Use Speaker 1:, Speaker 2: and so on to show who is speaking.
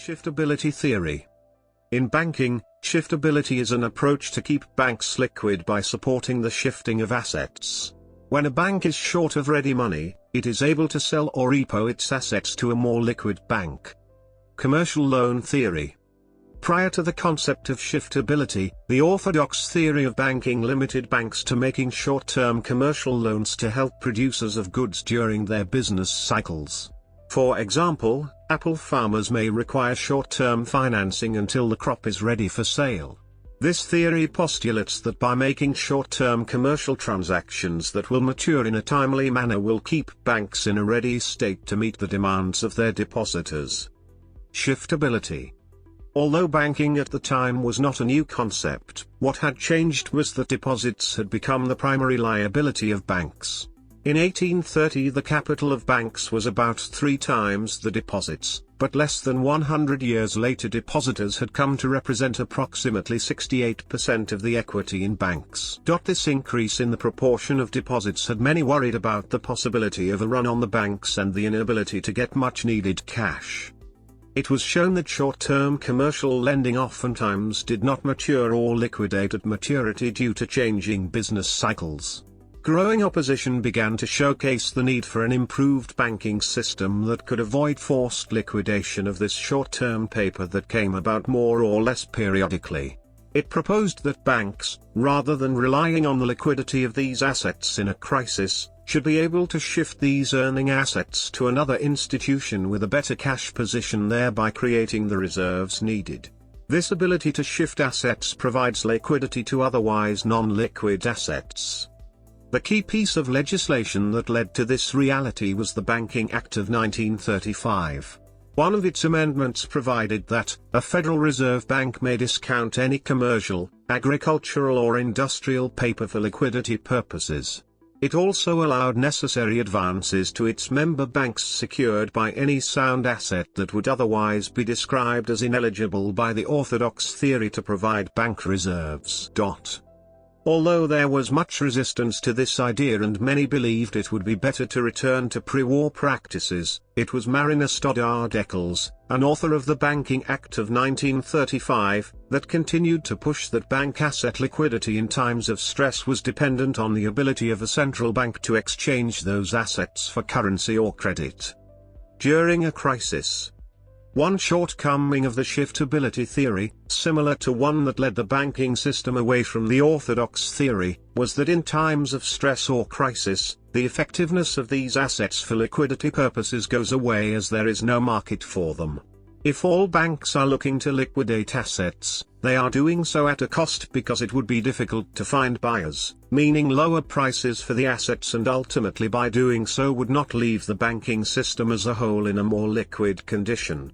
Speaker 1: Shiftability theory. In banking, shiftability is an approach to keep banks liquid by supporting the shifting of assets. When a bank is short of ready money, it is able to sell or repo its assets to a more liquid bank. Commercial loan theory. Prior to the concept of shiftability, the orthodox theory of banking limited banks to making short-term commercial loans to help producers of goods during their business cycles. For example, apple farmers may require short-term financing until the crop is ready for sale. This theory postulates that by making short-term commercial transactions that will mature in a timely manner will keep banks in a ready state to meet the demands of their depositors. Shiftability. Although banking at the time was not a new concept, what had changed was that deposits had become the primary liability of banks. In 1830 the capital of banks was about 3 times the deposits, but less than 100 years later depositors had come to represent approximately 68% of the equity in banks. This increase in the proportion of deposits had many worried about the possibility of a run on the banks and the inability to get much needed cash. It was shown that short-term commercial lending oftentimes did not mature or liquidate at maturity due to changing business cycles. Growing opposition began to showcase the need for an improved banking system that could avoid forced liquidation of this short-term paper that came about more or less periodically. It proposed that banks, rather than relying on the liquidity of these assets in a crisis, should be able to shift these earning assets to another institution with a better cash position, thereby creating the reserves needed. This ability to shift assets provides liquidity to otherwise non-liquid assets. The key piece of legislation that led to this reality was the Banking Act of 1935. One of its amendments provided that a Federal Reserve Bank may discount any commercial, agricultural or industrial paper for liquidity purposes. It also allowed necessary advances to its member banks secured by any sound asset that would otherwise be described as ineligible by the orthodox theory to provide bank reserves. Although there was much resistance to this idea and many believed it would be better to return to pre-war practices, it was Mariner Stoddard Eccles, an author of the Banking Act of 1935, that continued to push that bank asset liquidity in times of stress was dependent on the ability of a central bank to exchange those assets for currency or credit. During a crisis. One shortcoming of the shiftability theory, similar to one that led the banking system away from the orthodox theory, was that in times of stress or crisis, the effectiveness of these assets for liquidity purposes goes away as there is no market for them. If all banks are looking to liquidate assets, they are doing so at a cost because it would be difficult to find buyers, meaning lower prices for the assets, and ultimately by doing so would not leave the banking system as a whole in a more liquid condition.